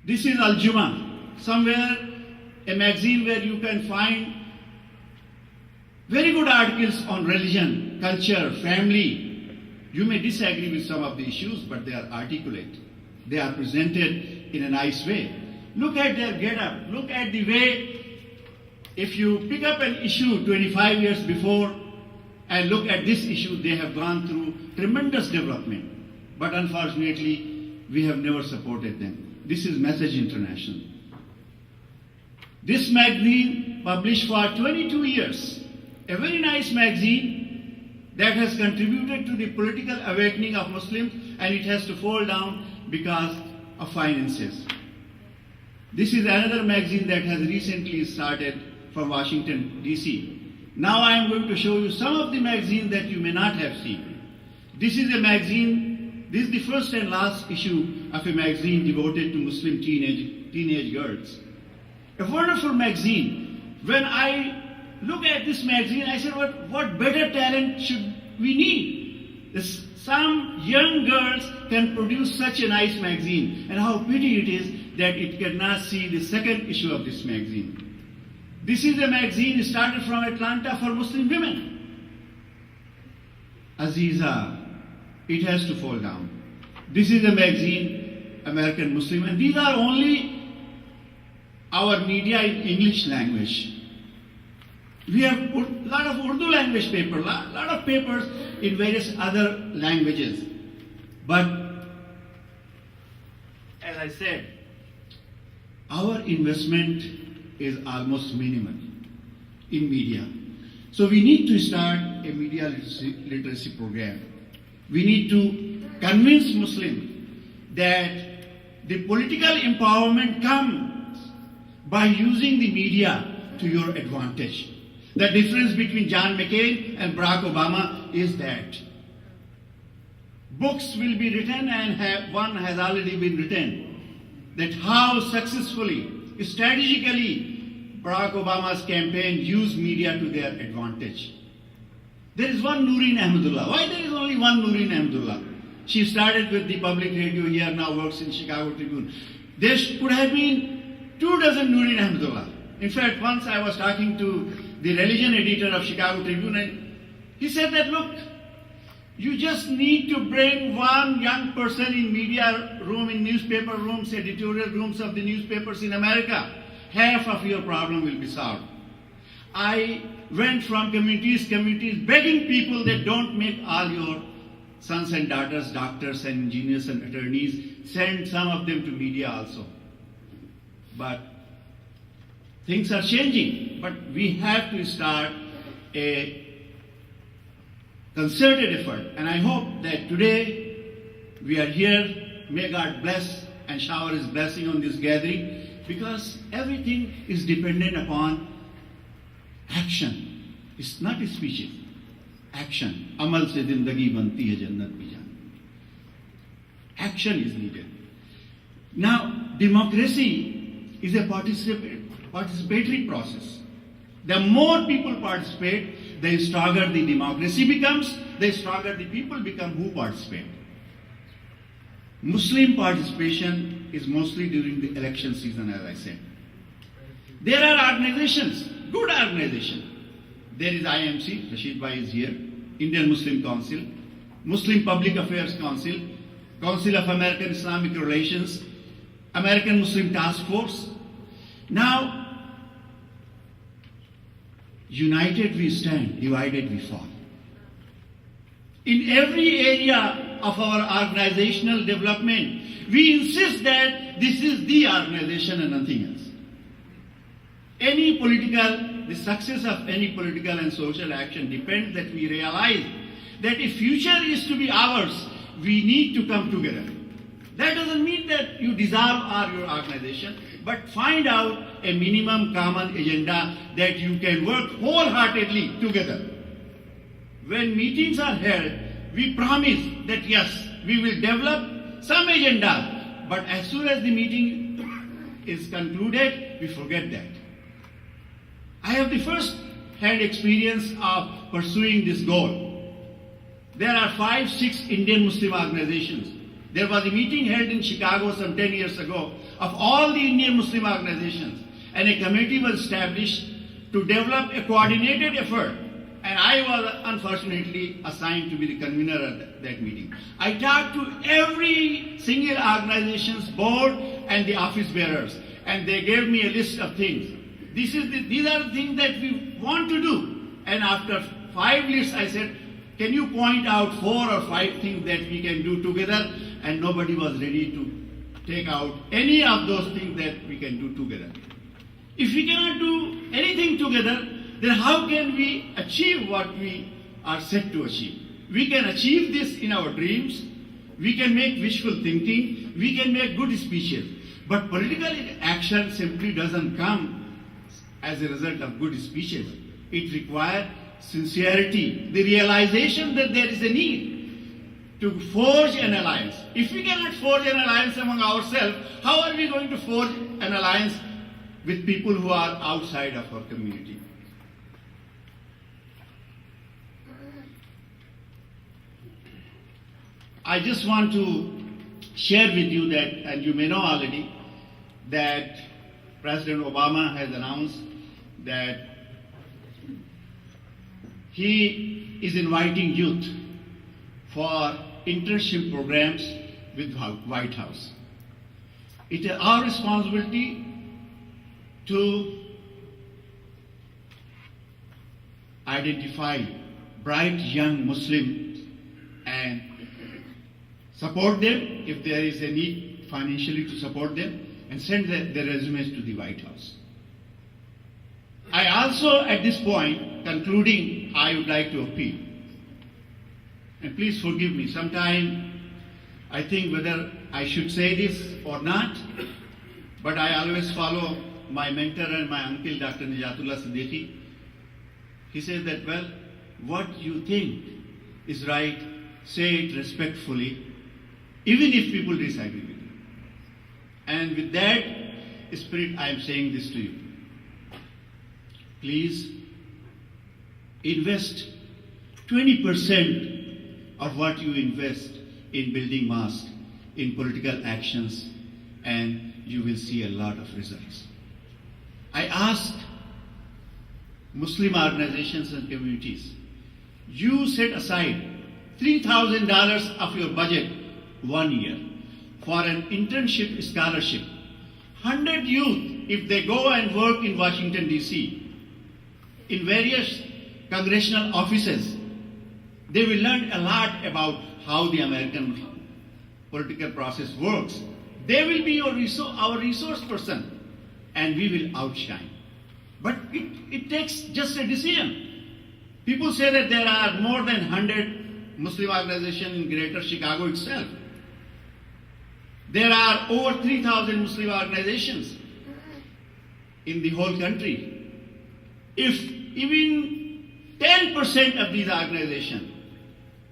This is Al Juma, somewhere a magazine where you can find very good articles on religion, culture, family. You may disagree with some of the issues, but they are articulate. They are presented in a nice way. Look at their get-up. Look at the way, if you pick up an issue 25 years before and look at this issue, they have gone through tremendous development. But unfortunately, we have never supported them. This is Message International. This magazine published for 22 years. A very nice magazine that has contributed to the political awakening of Muslims, and it has to fall down because of finances. This is another magazine that has recently started from Washington, D.C. Now I am going to show you some of the magazines that you may not have seen. This is a magazine, this is the first and last issue of a magazine devoted to Muslim teenage girls. A wonderful magazine. When I look at this magazine, I said, what better talent should we need? Some young girls can produce such a nice magazine, and how pity it is that it cannot see the second issue of this magazine. This is a magazine started from Atlanta for Muslim women. Aziza, it has to fall down. This is a magazine, American Muslim, and these are only our media in English language. We have a lot of Urdu language papers, a lot of papers in various other languages. But, as I said, our investment is almost minimal in media. So we need to start a media literacy program. We need to convince Muslims that the political empowerment comes by using the media to your advantage. The difference between John McCain and Barack Obama is that books will be written, and one has already been written, that how successfully, strategically, Barack Obama's campaign used media to their advantage. There is one Noreen Ahmadullah. Why there is only one Noreen Ahmadullah? She started with the public radio here, now works in Chicago Tribune. There could have been 24 Noreen Ahmadullah. In fact, once I was talking to the religion editor of Chicago Tribune, and he said that, look, you just need to bring one young person in media room, in newspaper rooms, editorial rooms of the newspapers in America. Half of your problem will be solved. I went from communities, begging people that don't make all your sons and daughters doctors and engineers and attorneys. Send some of them to media also. But things are changing. But we have to start a concerted effort. And I hope that today we are here. May God bless and shower His blessing on this gathering, because everything is dependent upon action. It's not speeches. Action. Amal se zindagi banti hai jannat bhi jaan. Action is needed. Now, democracy is a participatory process. The more people participate, the stronger the democracy becomes, the stronger the people become who participate. Muslim participation is mostly during the election season, as I said. There are organizations, good organizations. There is IMC, Rashid Bhai is here, Indian Muslim Council, Muslim Public Affairs Council, Council of American Islamic Relations, American Muslim Task Force. Now, united we stand, divided we fall. In every area of our organizational development, we insist that this is the organization and nothing else. The success of any political and social action depends that we realize that if future is to be ours, we need to come together. That doesn't mean that you dissolve your organization, but find out a minimum common agenda that you can work wholeheartedly together. When meetings are held, we promise that yes, we will develop some agenda, but as soon as the meeting is concluded, we forget that. I have the first-hand experience of pursuing this goal. There are 5-6 Indian Muslim organizations There was a meeting held in Chicago some 10 years ago of all the Indian Muslim organizations, and a committee was established to develop a coordinated effort. And I was unfortunately assigned to be the convener at that meeting. I talked to every single organization's board and the office bearers, and they gave me a list of things. These are the things that we want to do. And after 5 lists, I said, can you point out 4 or 5 things that we can do together? And nobody was ready to take out any of those things that we can do together. If we cannot do anything together, then how can we achieve what we are set to achieve? We can achieve this in our dreams. We can make wishful thinking. We can make good speeches. But political action simply doesn't come as a result of good speeches. It requires sincerity, the realization that there is a need to forge an alliance. If we cannot forge an alliance among ourselves, how are we going to forge an alliance with people who are outside of our community? I just want to share with you that, and you may know already, that President Obama has announced that he is inviting youth for internship programs with White House. It is our responsibility to identify bright young Muslims and support them if there is a need financially to support them, and send their resumes to the White House. I also, at this point, concluding, I would like to appeal. And please forgive me, sometime I think whether I should say this or not, but I always follow my mentor and my uncle, Dr. Nijatullah Siddiqui. He says that, well, what you think is right, say it respectfully, even if people disagree with you. And with that spirit, I am saying this to you. Please invest 20% of what you invest in building mosques, in political actions, and you will see a lot of results. I ask Muslim organizations and communities, you set aside $3,000 of your budget 1 year for an internship scholarship. 100 youth, if they go and work in Washington, D.C., in various congressional offices, they will learn a lot about how the American political process works. They will be our resource person, and we will outshine. But it takes just a decision. People say that there are more than 100 Muslim organizations in Greater Chicago itself. There are over 3,000 Muslim organizations in the whole country. If even 10% of these organizations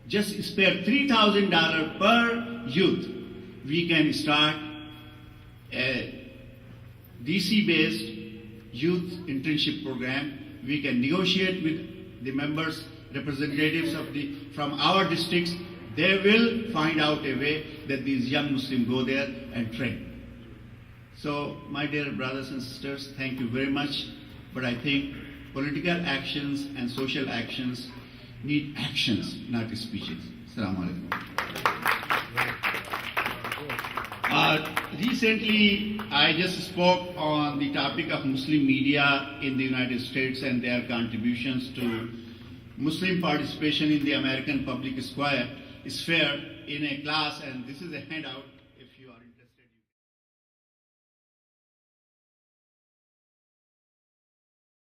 just spare $3,000 per youth, we can start a DC-based youth internship program. We can negotiate with the members, representatives from our districts. They will find out a way that these young Muslims go there and train. So, my dear brothers and sisters, thank you very much. But I think political actions and social actions need actions, not speeches. Assalamu alaikum. Recently, I just spoke on the topic of Muslim media in the United States and their contributions to Muslim participation in the American public square is fair in a class, and this is a handout if you are interested.